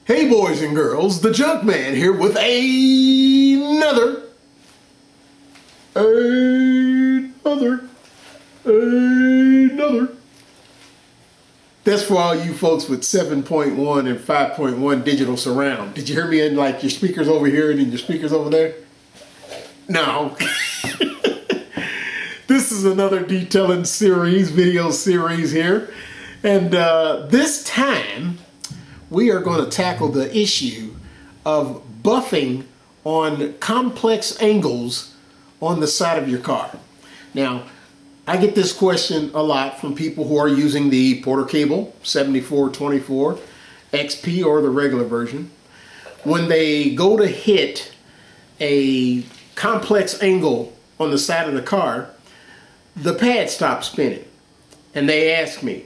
Hey boys and girls, the Junkman here with another. That's for all you folks with 7.1 and 5.1 digital surround. Did you hear me in like your speakers over here and your speakers over there? No. This is another detailing series, video series here. And this time, we are going to tackle the issue of buffing on complex angles on the side of your car. Now, I get this question a lot from people who are using the Porter Cable 7424 XP or the regular version. When they go to hit a complex angle on the side of the car, the pad stops spinning. And they ask me,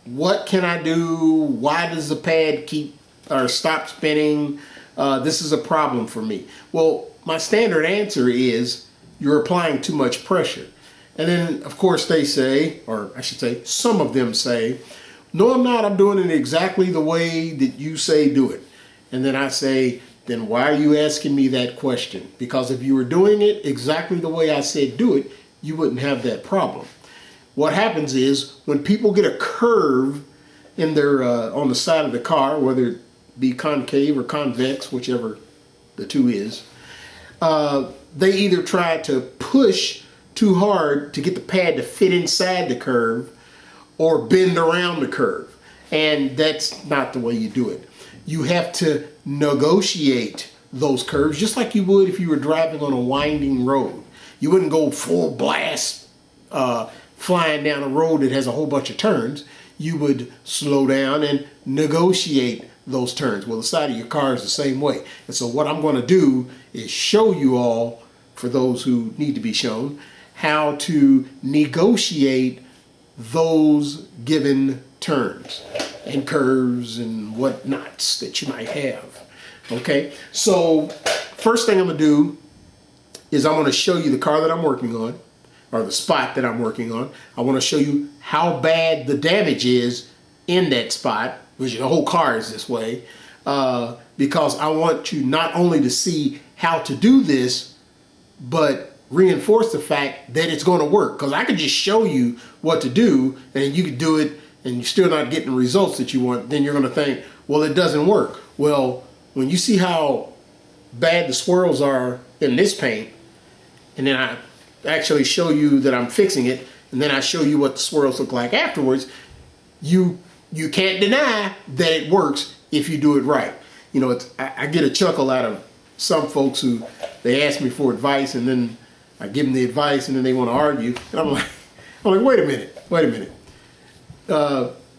what can I do? Why does the pad keep or stop spinning? This is a problem for me. Well, my standard answer is you're applying too much pressure. And then, of course, they say, or I should say, some of them say, no, I'm not. I'm doing it exactly the way that you say do it. And then I say, then why are you asking me that question? Because if you were doing it exactly the way I said do it, you wouldn't have that problem. What happens is when people get a curve in their on the side of the car, whether it be concave or convex, whichever the two is, they either try to push too hard to get the pad to fit inside the curve or bend around the curve. And that's not the way you do it. You have to negotiate those curves just like you would if you were driving on a winding road. You wouldn't go full blast flying down a road that has a whole bunch of turns. You would slow down and negotiate those turns. Well, the side of your car is the same way. And so what I'm going to do is show you all, for those who need to be shown, how to negotiate those given turns and curves and whatnots that you might have. Okay, so first thing I'm going to do is I'm going to show you the car that I'm working on, or the spot that I'm working on. I want to show you how bad the damage is in that spot, which the whole car is this way, because I want you not only to see how to do this, but reinforce the fact that it's going to work. Because I could just show you what to do, and you could do it, and you're still not getting the results that you want. Then you're going to think, well, it doesn't work. Well, when you see how bad the swirls are in this paint, and then I actually show you that I'm fixing it, and then I show you what the swirls look like afterwards, you can't deny that it works if you do it right. You know, I get a chuckle out of some folks who they ask me for advice, and then I give them the advice, and then they want to argue, and I'm like, wait a minute.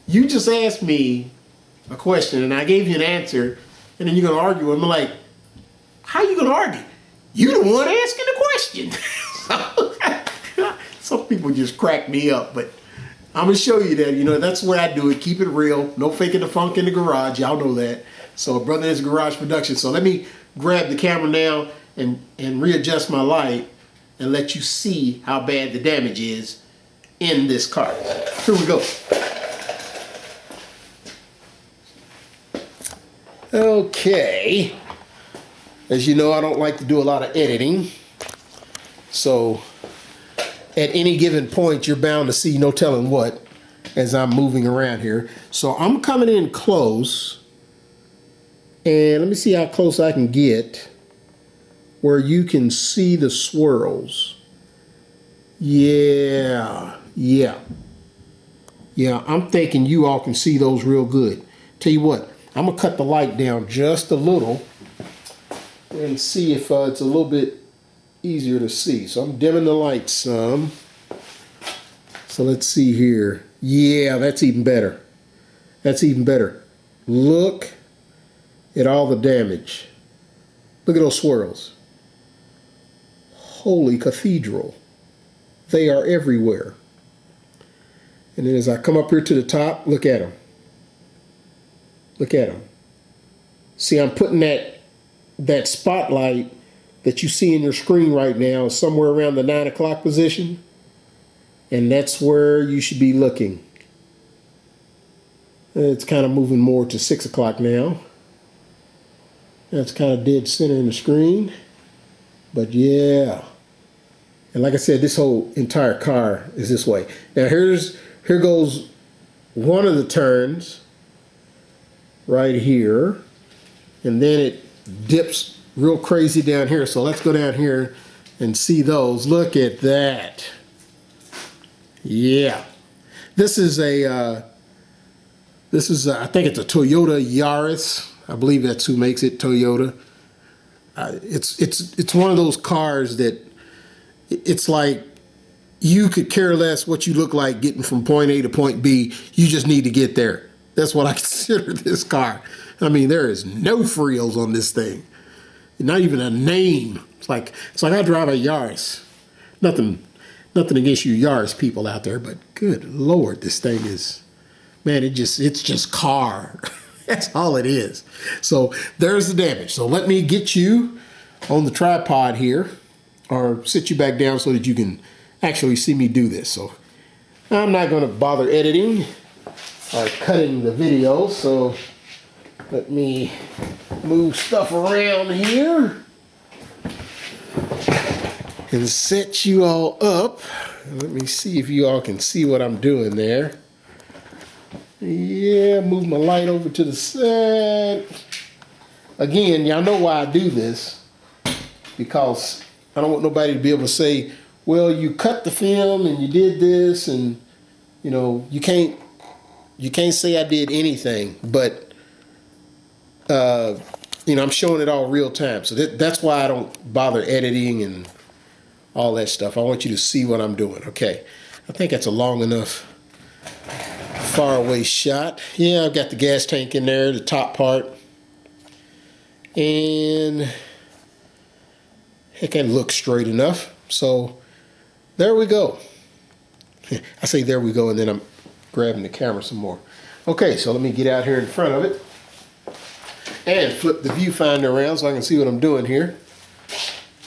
You just asked me a question, and I gave you an answer, and then you're gonna argue. And I'm like, how are you gonna argue? You're the one asking the question. Some people just crack me up, but I'm gonna show you that, you know, that's the way I do it. Keep it real. No faking the funk in the garage. Y'all know that. So Brother is Garage Production. So let me grab the camera now and readjust my light and let you see how bad the damage is in this car. Here we go. Okay. As you know, I don't like to do a lot of editing. So at any given point, you're bound to see no telling what as I'm moving around here. So I'm coming in close, and let me see how close I can get where you can see the swirls. Yeah, I'm thinking you all can see those real good. Tell you what, I'm gonna cut the light down just a little and see if it's a little bit easier to see. So I'm dimming the light some. So let's see here. Yeah, that's even better. That's even better. Look at all the damage. Look at those swirls. Holy cathedral. They are everywhere. And then as I come up here to the top, look at them. Look at them. See, I'm putting that spotlight that you see in your screen right now somewhere around the 9 o'clock position, and that's where you should be looking. It's kind of moving more to 6 o'clock now. That's kind of dead center in the screen. But yeah. And like I said, this whole entire car is this way. Now here goes one of the turns right here. And then it dips real crazy down here. So let's go down here and see those. Look at that. Yeah. This is I think it's a Toyota Yaris. I believe that's who makes it, Toyota. It's one of those cars that it's like you could care less what you look like getting from point A to point B. You just need to get there. That's what I consider this car. I mean, there is no frills on this thing. Not even a name. It's like I drive a Yaris. Nothing against you Yaris people out there, but good Lord, this thing is, man, it's just car. That's all it is. So there's the damage. So let me get you on the tripod here, or sit you back down so that you can actually see me do this. So I'm not going to bother editing or cutting the video, so let me move stuff around here and set you all up. Let me see if you all can see what I'm doing there. Yeah, move my light over to the side. Again, y'all know why I do this, because I don't want nobody to be able to say, well, you cut the film and you did this, and you know, you can't say I did anything, but you know, I'm showing it all real time. So that's why I don't bother editing and all that stuff. I want you to see what I'm doing. Okay, I think that's a long enough far away shot. Yeah, I've got the gas tank in there, the top part, and it can look straight enough. So there we go. I say there we go, and then I'm grabbing the camera some more. Okay, so let me get out here in front of it and flip the viewfinder around so I can see what I'm doing here.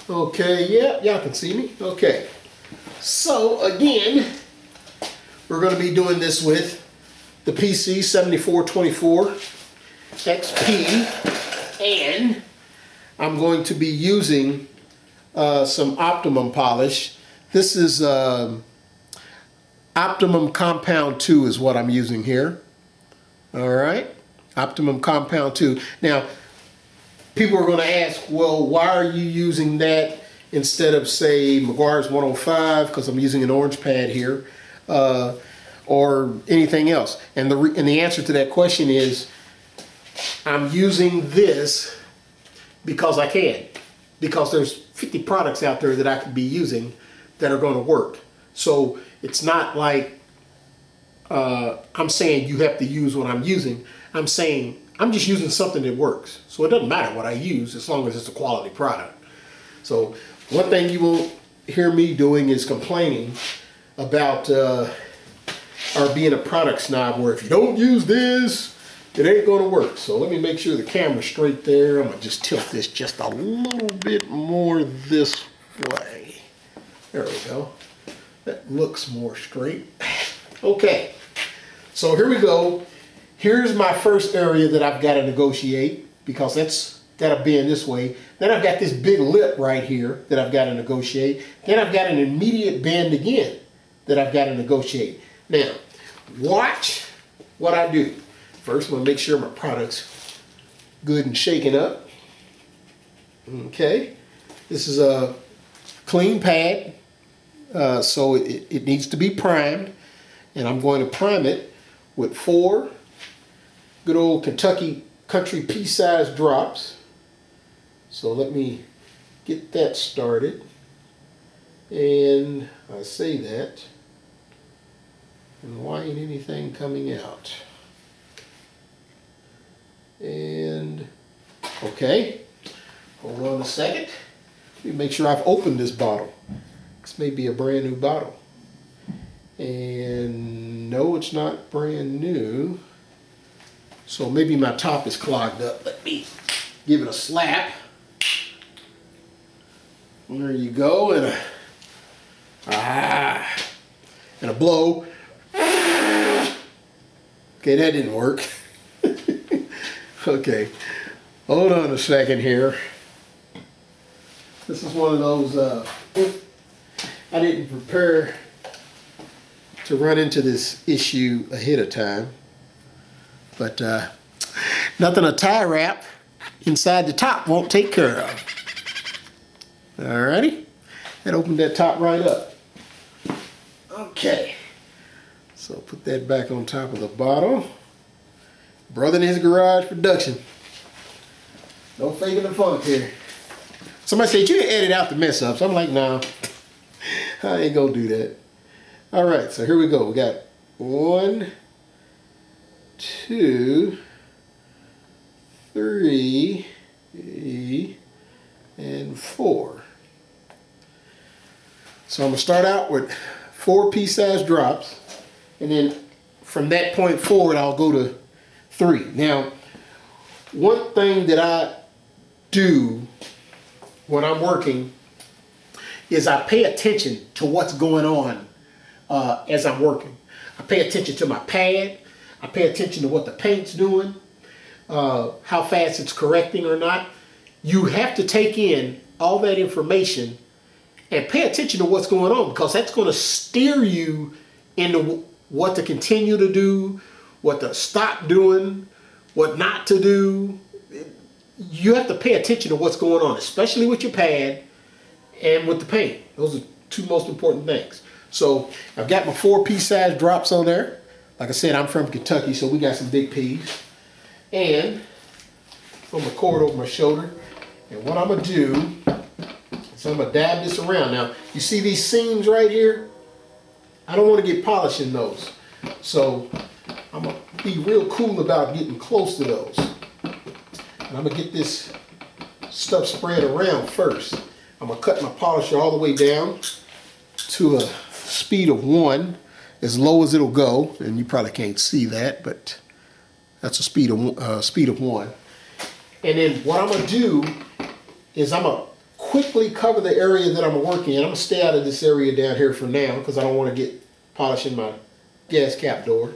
Okay, yeah, y'all can see me. Okay, so again, we're going to be doing this with the PC 7424 XP, and I'm going to be using some Optimum polish. This is Optimum Compound 2 is what I'm using here. All right, Optimum Compound 2. Now, people are going to ask, well, why are you using that instead of, say, Meguiar's 105? Because I'm using an orange pad here, or anything else. And the answer to that question is, I'm using this because I can. Because there's 50 products out there that I could be using that are going to work. So it's not like I'm saying you have to use what I'm using. I'm saying I'm just using something that works. So it doesn't matter what I use as long as it's a quality product. So one thing you won't hear me doing is complaining about or being a product snob where if you don't use this, it ain't going to work. So let me make sure the camera's straight there. I'm going to just tilt this just a little bit more this way. There we go. That looks more straight. Okay, so here we go. Here's my first area that I've got to negotiate, because that's got to bend this way. Then I've got this big lip right here that I've got to negotiate. Then I've got an immediate bend again that I've got to negotiate. Now, watch what I do. First, I'm going to make sure my product's good and shaken up. Okay, this is a clean pad, so it needs to be primed. And I'm going to prime it with 4 good old Kentucky Country pea-size drops. So let me get that started. And I say that, and why ain't anything coming out? And okay, hold on a second. Let me make sure I've opened this bottle. This may be a brand new bottle. And no, it's not brand new. So maybe my top is clogged up. Let me give it a slap. There you go, and a blow. Okay, that didn't work. Okay, Hold on a second here. This is one of those, I didn't prepare to run into this issue ahead of time. But nothing a tie wrap inside the top won't take care of. Alrighty, that opened that top right up. Okay, so put that back on top of the bottle. Brother in his garage production. No faking the funk here. Somebody said you can edit out the mess ups. I'm like, nah, I ain't gonna do that. All right, so here we go. We got 1, 2, 3, and 4. So I'm gonna start out with 4 pea-sized drops, and then from that point forward, I'll go to 3. Now, one thing that I do when I'm working is I pay attention to what's going on as I'm working. I pay attention to my pad. I pay attention to what the paint's doing, how fast it's correcting or not. You have to take in all that information and pay attention to what's going on, because that's going to steer you into what to continue to do, what to stop doing, what not to do. You have to pay attention to what's going on, especially with your pad and with the paint. Those are 2 most important things. So I've got my 4 pea-sized drops on there. Like I said, I'm from Kentucky, so we got some big peas. And I'm gonna cord over my shoulder. And what I'm gonna do is I'm gonna dab this around. Now, you see these seams right here? I don't want to get polishing those. So I'm gonna be real cool about getting close to those. And I'm gonna get this stuff spread around first. I'm gonna cut my polisher all the way down to a speed of 1, as low as it'll go. And you probably can't see that, but that's a speed of 1. And then what I'm gonna do is I'm gonna quickly cover the area that I'm gonna work in. I'm gonna stay out of this area down here for now, because I don't want to get polishing my gas cap door.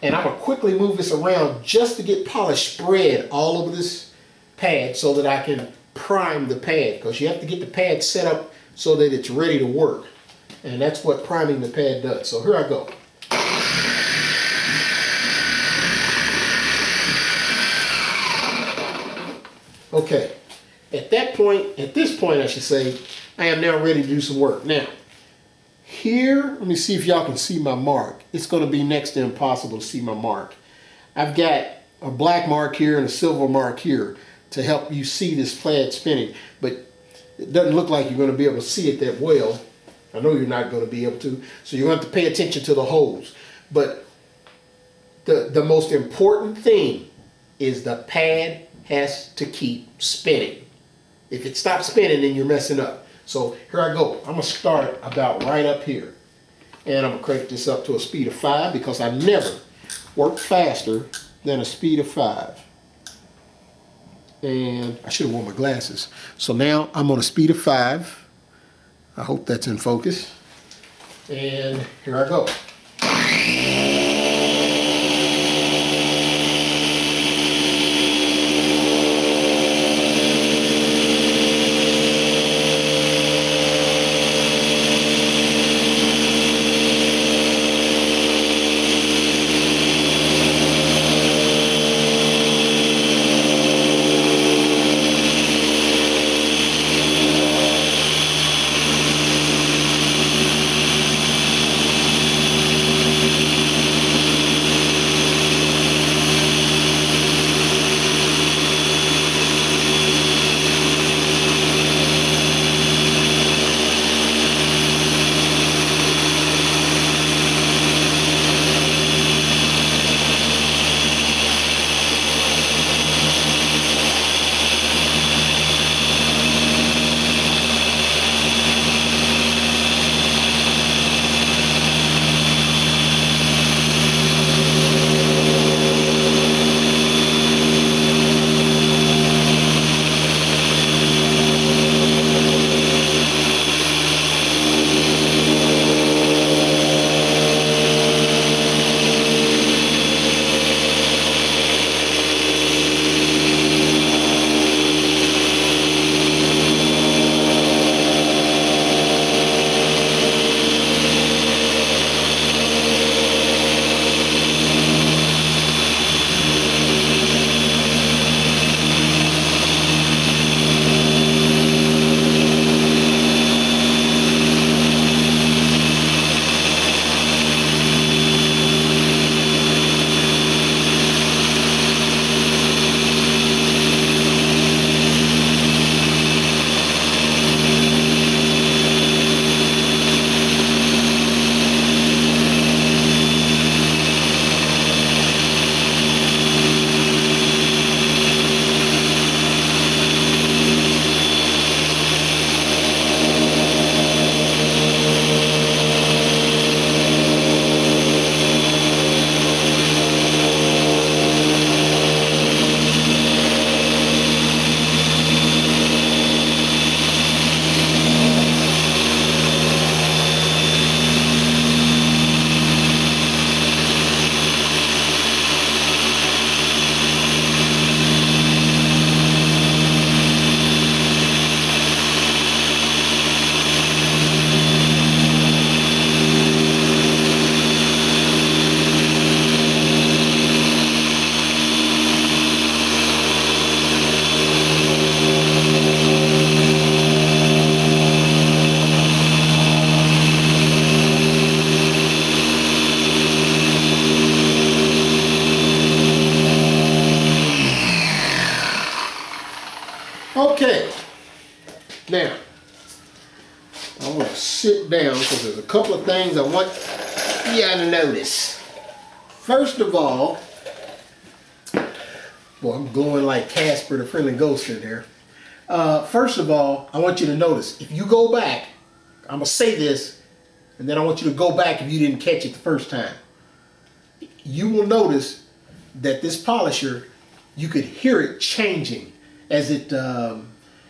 And I'm gonna quickly move this around just to get polish spread all over this pad so that I can prime the pad, because you have to get the pad set up so that it's ready to work. And that's what priming the pad does. So here I go. Okay, at this point I should say, I am now ready to do some work. Now, here, let me see if y'all can see my mark. It's gonna be next to impossible to see my mark. I've got a black mark here and a silver mark here to help you see this pad spinning, but it doesn't look like you're gonna be able to see it that well. I know you're not gonna be able to, so you're gonna have to pay attention to the holes. But the most important thing is the pad has to keep spinning. If it stops spinning, then you're messing up. So here I go. I'm gonna start about right up here. And I'm gonna crank this up to a speed of 5, because I never work faster than a speed of 5. And I should have worn my glasses. So now I'm on a speed of 5. I hope that's in focus. And here I go. Okay, now I want to sit down because there's a couple of things I want you to notice. First of all, well, I'm going like Casper the Friendly Ghost in there. First of all, I want you to notice, if you go back, I'm going to say this, and then I want you to go back if you didn't catch it the first time. You will notice that this polisher, you could hear it changing as it,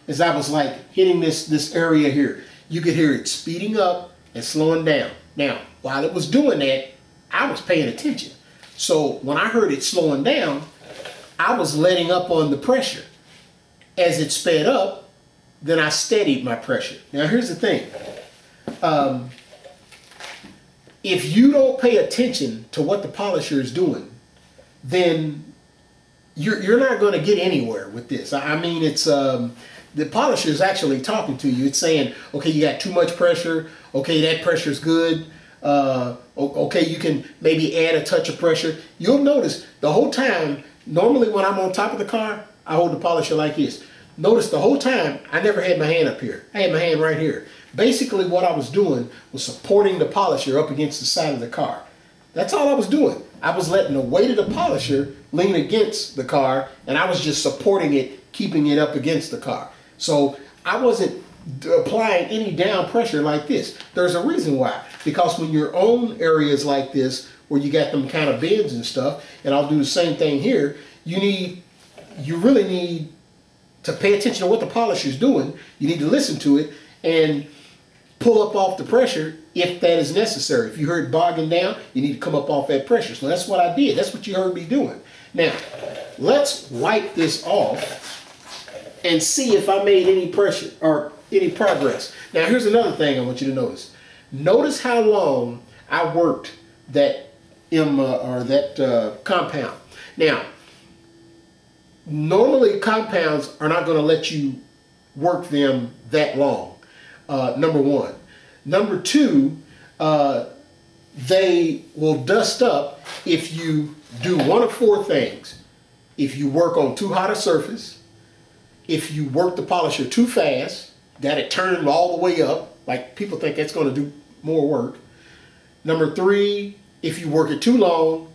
as I was like hitting this area here. You could hear it speeding up and slowing down. Now, while it was doing that, I was paying attention. So when I heard it slowing down, I was letting up on the pressure. As it sped up, then I steadied my pressure. Now here's the thing. If you don't pay attention to what the polisher is doing, then you're not going to get anywhere with this. I mean, it's the polisher is actually talking to you. It's saying, okay, you got too much pressure. Okay, that pressure's good. Okay, you can maybe add a touch of pressure. You'll notice the whole time, normally when I'm on top of the car, I hold the polisher like this. Notice the whole time, I never had my hand up here. I had my hand right here. Basically what I was doing was supporting the polisher up against the side of the car. That's all I was doing. I was letting the weight of the polisher lean against the car, and I was just supporting it, keeping it up against the car. So I wasn't applying any down pressure like this. There's a reason why. Because when you're on areas like this, where you got them kind of bends and stuff, and I'll do the same thing here, you really need to pay attention to what the polisher is doing. You need to listen to it and pull up off the pressure if that is necessary. If you heard it bogging down, you need to come up off that pressure. So that's what I did. That's what you heard me doing. Now, let's wipe this off and see if I made any pressure or any progress. Now, here's another thing I want you to notice. Notice how long I worked that compound. Now, normally compounds are not going to let you work them that long. Number one. Number two, they will dust up if you do one of four things. If you work on too hot a surface, if you work the polisher too fast, got it turned all the way up, like people think that's going to do more work. Number three, if you work it too long.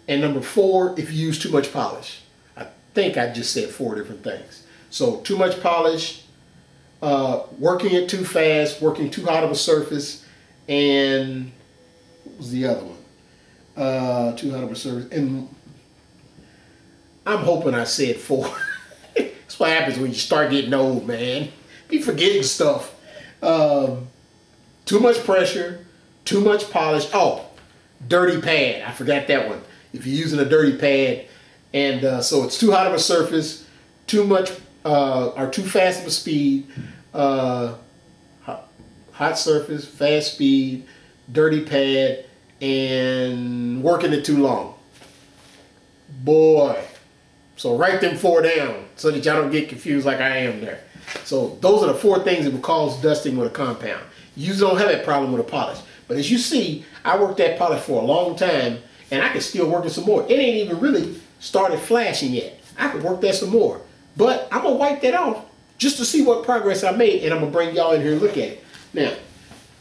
And number four, if you use too much polish. I think I just said four different things. So too much polish, working it too fast, working too hot of a surface, and what was the other one? Too hot of a surface. And I'm hoping I said four. That's what happens when you start getting old, man. Be forgetting stuff. Too much pressure, too much polish. Oh, dirty pad. I forgot that one. If you're using a dirty pad, and so it's too hot of a surface, too much or too fast of a speed, hot surface, fast speed, dirty pad, and working it too long. Boy. So write them four down so that y'all don't get confused like I am there. So those are the four things that will cause dusting with a compound. You usually don't have that problem with a polish. But as you see, I worked that polish for a long time, and I can still work it some more. It ain't even really started flashing yet. I could work that some more. But I'm going to wipe that off just to see what progress I made, and I'm going to bring y'all in here and look at it. Now,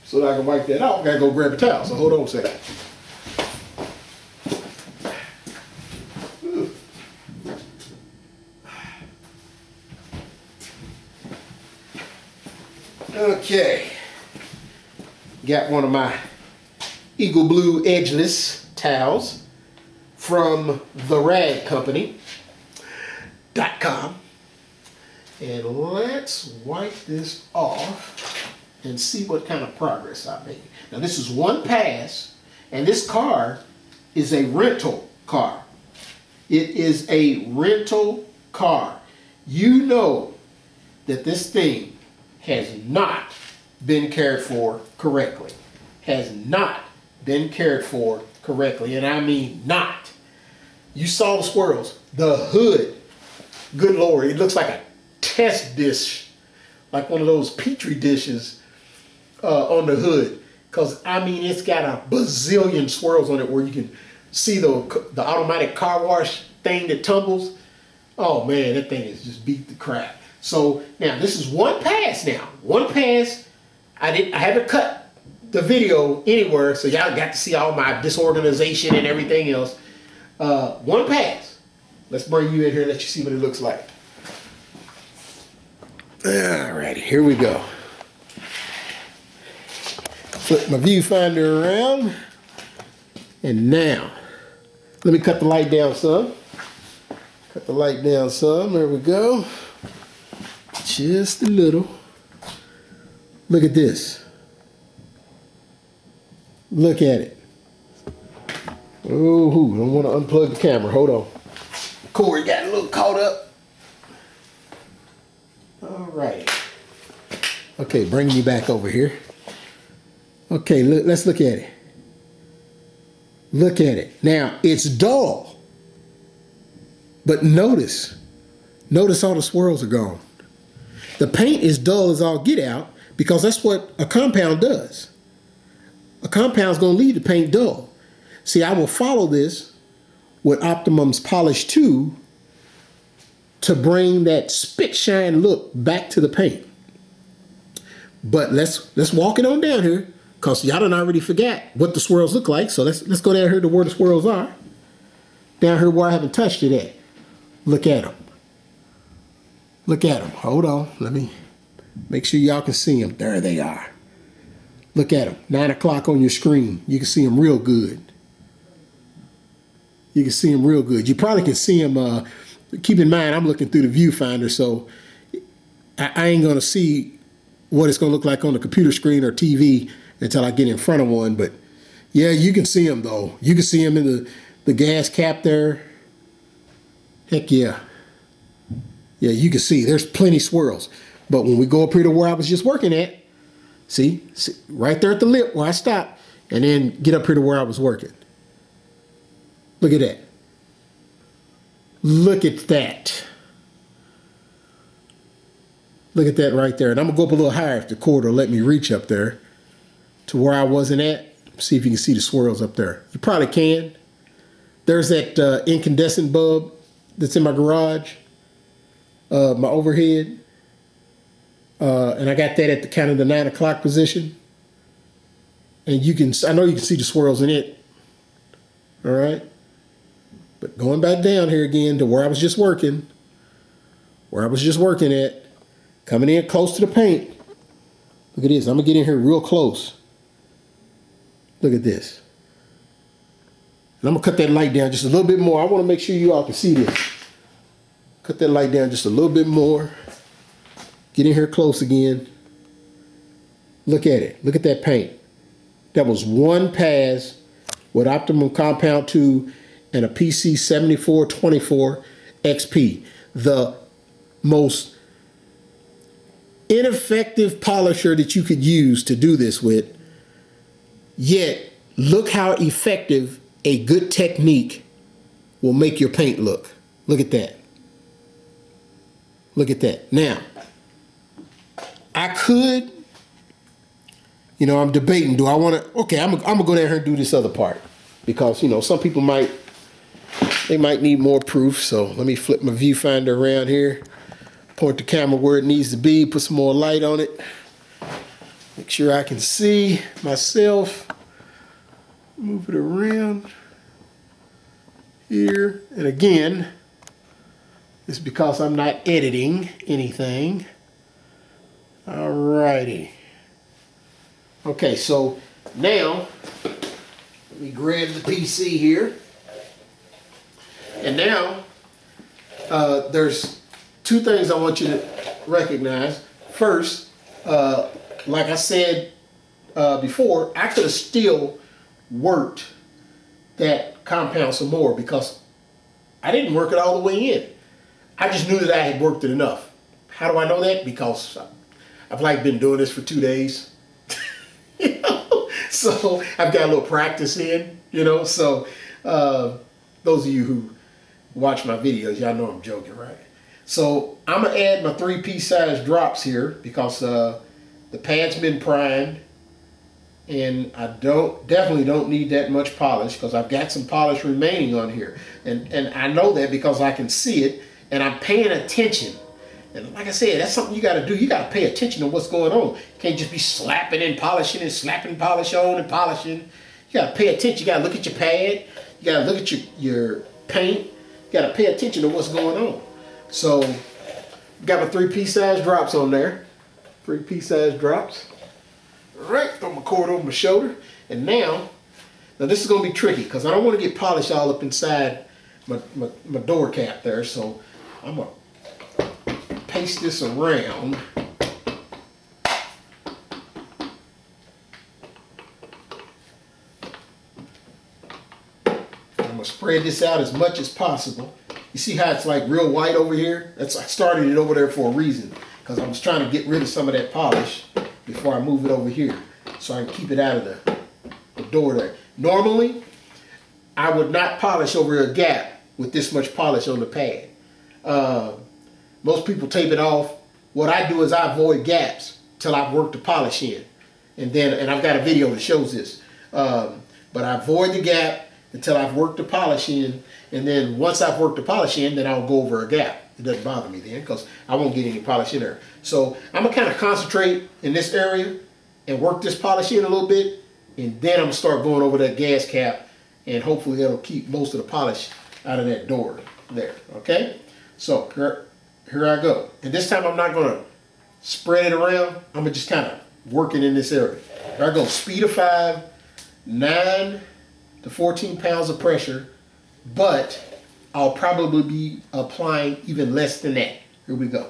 so that I can wipe that off, I got to go grab a towel. So hold on a second. Okay, got one of my Eagle Blue edgeless towels from theragcompany.com, and let's wipe this off and see what kind of progress I made. Now this is one pass, and this car is a rental car. It is a rental car. You know that this thing has not been cared for correctly. Has not been cared for correctly. And I mean not. You saw the swirls. The hood. Good Lord. It looks like a test dish. Like one of those Petri dishes on the hood. Because I mean it's got a bazillion swirls on it where you can see the automatic car wash thing that tumbles. Oh man, that thing is just beat the crap. So now this is one pass now. One pass. I haven't cut the video anywhere, so y'all got to see all my disorganization and everything else. One pass. Let's bring you in here and let you see what it looks like. Alrighty, here we go. Flip my viewfinder around. And now, let me cut the light down some. Cut the light down some, there we go. Just a little. Look at this. Look at it. Oh, don't want to unplug the camera, hold on. Corey got a little caught up. All right. Okay, bring me back over here. Okay, let's look at it. Look at it. Now, it's dull. But notice all the swirls are gone. The paint is dull as all get out because that's what a compound does. A compound's going to leave the paint dull. See, I will follow this with Optimum's Polish 2 to bring that spit shine look back to the paint. But let's walk it on down here because y'all done already forgot what the swirls look like. So let's go down here to where the swirls are. Down here where I haven't touched it at. Look at them. Look at them. Hold on. Let me make sure y'all can see them. There they are. Look at them. 9 o'clock on your screen. You can see them real good. You can see them real good. You probably can see them. Keep in mind, I'm looking through the viewfinder, so I ain't going to see what it's going to look like on the computer screen or TV until I get in front of one. But yeah, you can see them though. You can see them in the gas cap there. Heck yeah. Yeah, you can see there's plenty swirls. But when we go up here to where I was just working at, see right there at the lip where I stopped, and then get up here to where I was working. Look at that. Look at that. Look at that right there. And I'm going to go up a little higher if the cord will let me reach up there to where I wasn't at. See if you can see the swirls up there. You probably can. There's that incandescent bulb that's in my garage, my overhead. And I got that at the kind of the 9 o'clock position. And I know you can see the swirls in it. All right. But going back down here again to where I was just working at, coming in close to the paint. Look at this. I'm going to get in here real close. Look at this. And I'm going to cut that light down just a little bit more. I want to make sure you all can see this. Cut that light down just a little bit more. Get in here close again. Look at it. Look at that paint. That was one pass with Optimum Compound 2 and a PC 7424 XP. The most ineffective polisher that you could use to do this with. Yet, look how effective a good technique will make your paint look. Look at that. Look at that. Now, I could, I'm debating, do I want to, okay, I'm going to go down here and do this other part. Because, some people might need more proof. So let me flip my viewfinder around here. Point the camera where it needs to be. Put some more light on it. Make sure I can see myself. Move it around here. And again, it's because I'm not editing anything. Alrighty. Okay, so now let me grab the PC here. And now there's two things I want you to recognize. First, like I said before, I could have still worked that compound some more because I didn't work it all the way in. I just knew that I had worked it enough. How do I know that? Because I've been doing this for 2 days. So I've got a little practice in, so those of you who watch my videos, y'all know I'm joking, right? So I'm gonna add my 3-piece size drops here because the pad's been primed and I definitely don't need that much polish because I've got some polish remaining on here. And I know that because I can see it and I'm paying attention And like I said, that's something you got to do. You got to pay attention to what's going on. You can't just be slapping and polishing and slapping polish on and polishing. You got to pay attention. You got to look at your pad. You got to look at your paint. You got to pay attention to what's going on. So, got my 3-piece size drops on there. 3-piece size drops. All right, throw my cord over my shoulder. And now this is going to be tricky because I don't want to get polish all up inside my door cap there. So, I'm going to paste this around. I'm going to spread this out as much as possible. You see how it's like real white over here? I started it over there for a reason because I was trying to get rid of some of that polish before I move it over here so I can keep it out of the door there. Normally, I would not polish over a gap with this much polish on the pad. Most people tape it off. What I do is I avoid gaps till I've worked the polish in. And I've got a video that shows this. But I avoid the gap until I've worked the polish in. And then once I've worked the polish in, then I'll go over a gap. It doesn't bother me then because I won't get any polish in there. So I'm going to kind of concentrate in this area and work this polish in a little bit. And then I'm going to start going over that gas cap. And hopefully that'll keep most of the polish out of that door there. Okay? So here I go. And this time I'm not going to spread it around. I'm going to just kind of work it in this area. Here I go. Speed of 5, 9 to 14 pounds of pressure. But I'll probably be applying even less than that. Here we go.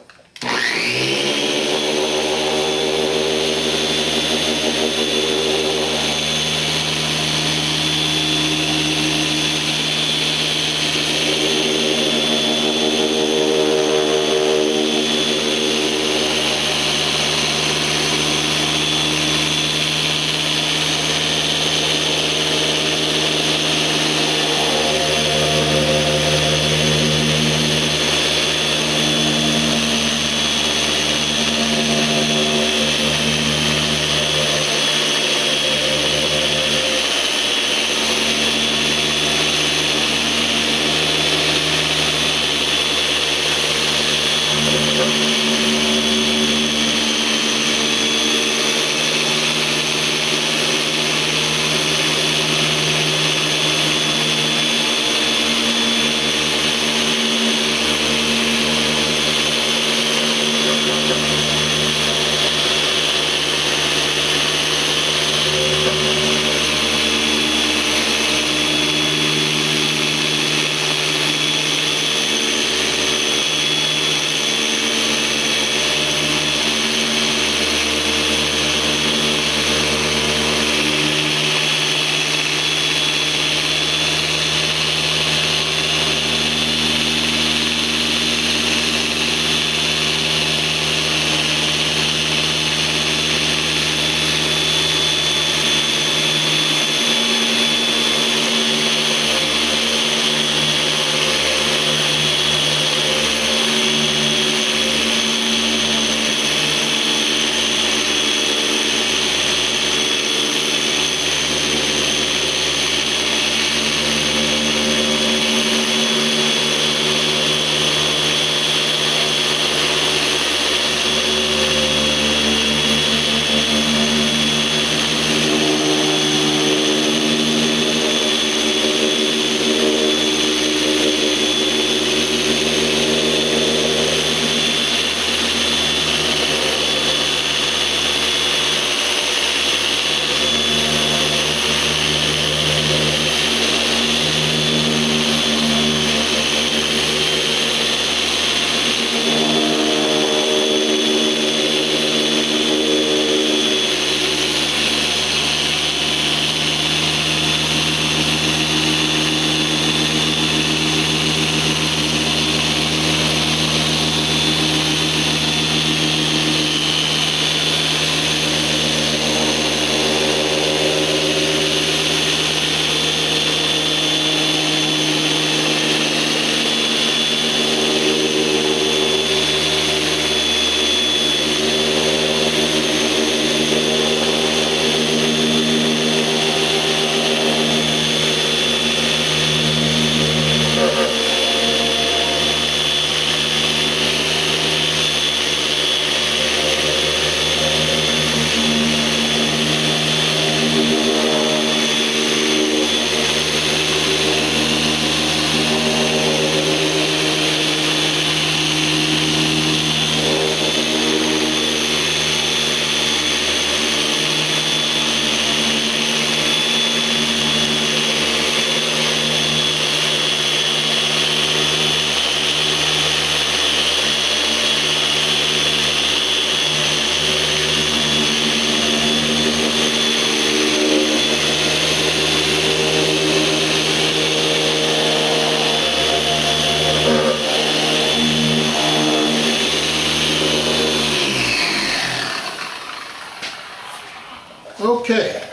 Okay,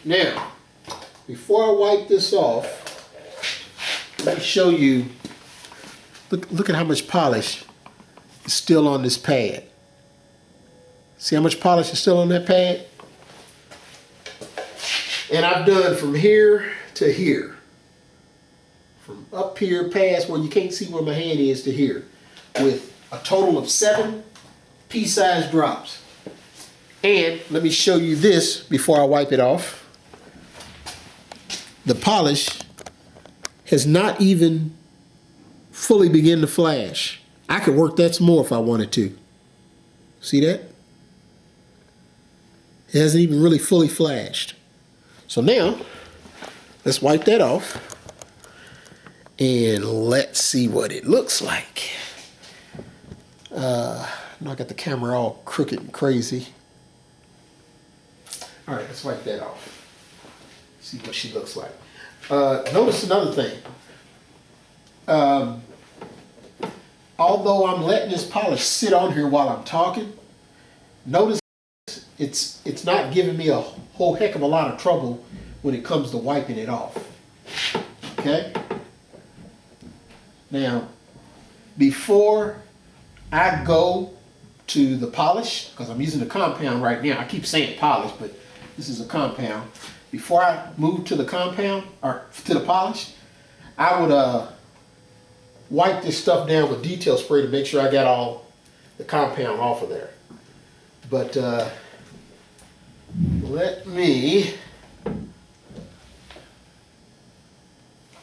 now, before I wipe this off, let me show you, look at how much polish is still on this pad. See how much polish is still on that pad? And I've done from here to here. From up here past where you can't see where my hand is to here. With a total of 7 pea-sized drops. And let me show you this before I wipe it off. The polish has not even fully begun to flash. I could work that some more if I wanted to. See that? It hasn't even really fully flashed. So now, let's wipe that off. And let's see what it looks like. Now I got the camera all crooked and crazy. All right, let's wipe that off. See what she looks like. Notice another thing. Although I'm letting this polish sit on here while I'm talking, notice it's not giving me a whole heck of a lot of trouble when it comes to wiping it off. Okay? Now, before I go to the polish, because I'm using the compound right now, I keep saying polish, but this is a compound. Before I move to the compound, or to the polish, I would wipe this stuff down with detail spray to make sure I got all the compound off of there. But let me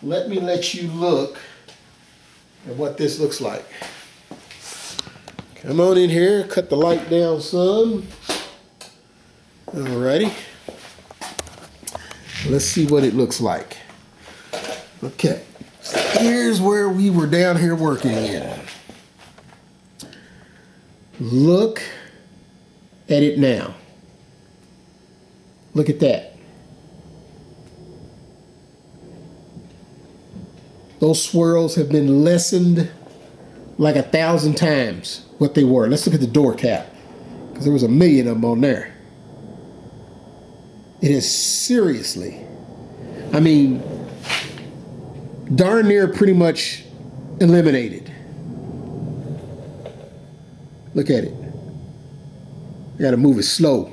let you look at what this looks like. Come on in here, cut the light down some. Alrighty. Let's see what it looks like. Okay, here's where we were down here working in. Look at it now. Look at that. Those swirls have been lessened like 1,000 times what they were. Let's look at the door cap, because there was 1,000,000 of them on there. It is seriously, I mean, darn near pretty much eliminated. Look at it. I gotta move it slow,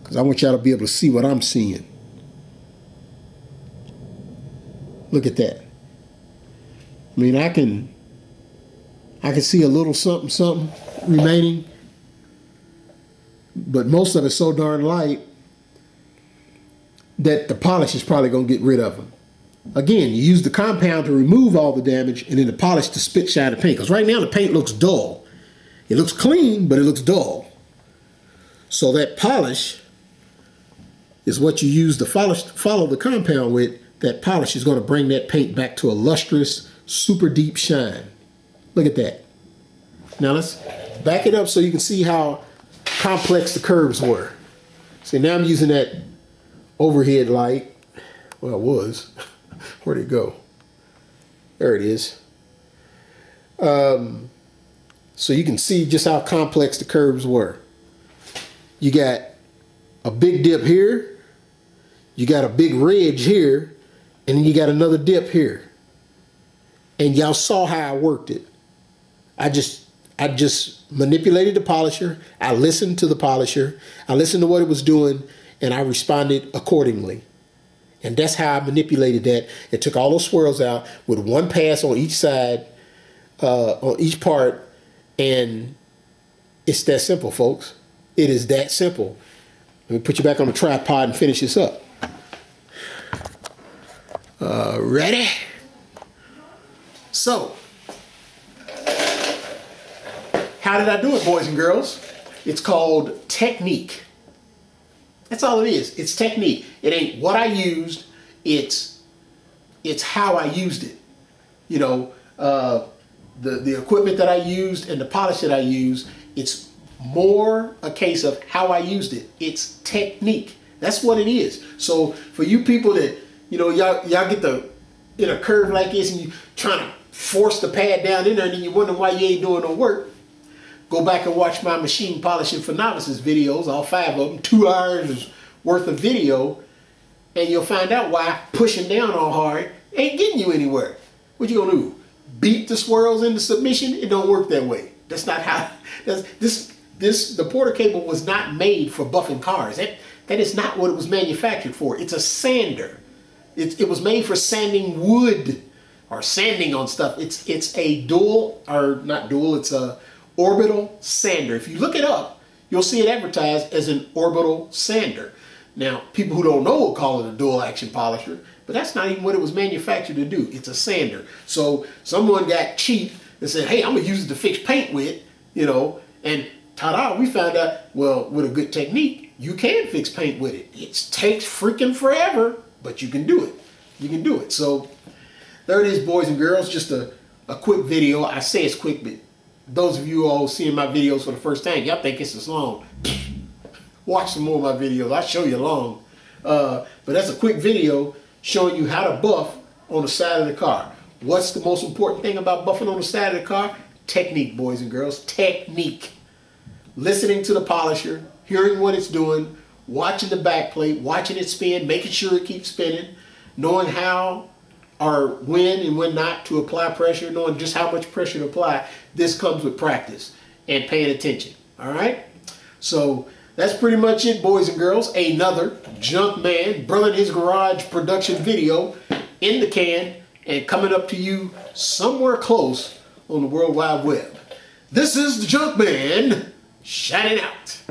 because I want y'all to be able to see what I'm seeing. Look at that. I mean, I can see a little something remaining, but most of it's so darn light that the polish is probably going to get rid of them. Again, you use the compound to remove all the damage, and then the polish to spit shine the paint. Because right now the paint looks dull. It looks clean, but it looks dull. So that polish is what you use to follow the compound with. That polish is going to bring that paint back to a lustrous, super deep shine. Look at that. Now let's back it up so you can see how complex the curves were. See, now I'm using that overhead light. Well, it was. Where'd it go? There it is. So you can see just how complex the curves were. You got a big dip here, you got a big ridge here, and then you got another dip here. And y'all saw how I worked it. I just manipulated the polisher. I listened to the polisher. I listened to what it was doing, and I responded accordingly. And that's how I manipulated that. It took all those swirls out with one pass on each side, on each part, and it's that simple, folks. It is that simple. Let me put you back on the tripod and finish this up. Ready? So, how did I do it, boys and girls? It's called technique. That's all it is. It's technique. It ain't what I used. It's how I used it. You know, the equipment that I used and the polish that I used, it's more a case of how I used it. It's technique. That's what it is. So for you people that, you know, y'all get in a curve like this and you trying to force the pad down in there and then you wonder why you ain't doing no work, go back and watch my machine polishing for novices videos, all 5 of them, 2 hours worth of video, and you'll find out why pushing down all hard ain't getting you anywhere. What you gonna do? Beat the squirrels into submission? It don't work that way. That's not how. The Porter cable was not made for buffing cars. That is not what it was manufactured for. It's a sander. It was made for sanding wood or sanding on stuff. It's a dual, or not dual. It's a orbital sander. If you look it up, you'll see it advertised as an orbital sander. Now, people who don't know will call it a dual action polisher, but that's not even what it was manufactured to do. It's a sander. So someone got cheap and said, hey, I'm gonna use it to fix paint with, and ta-da, we found out, well, with a good technique, you can fix paint with it. It takes freaking forever, but you can do it. You can do it. So there it is, boys and girls, just a quick video. I say it's quick, but those of you all seeing my videos for the first time, y'all think it's this long. Watch some more of my videos. I'll show you long. But that's a quick video showing you how to buff on the side of the car. What's the most important thing about buffing on the side of the car? Technique, boys and girls. Technique. Listening to the polisher, hearing what it's doing, watching the back plate, watching it spin, making sure it keeps spinning, knowing how or when and when not to apply pressure, knowing just how much pressure to apply. This comes with practice and paying attention. All right? So that's pretty much it, boys and girls. Another Junkman Burning His Garage production video in the can and coming up to you somewhere close on the World Wide Web. This is the Junkman shining out.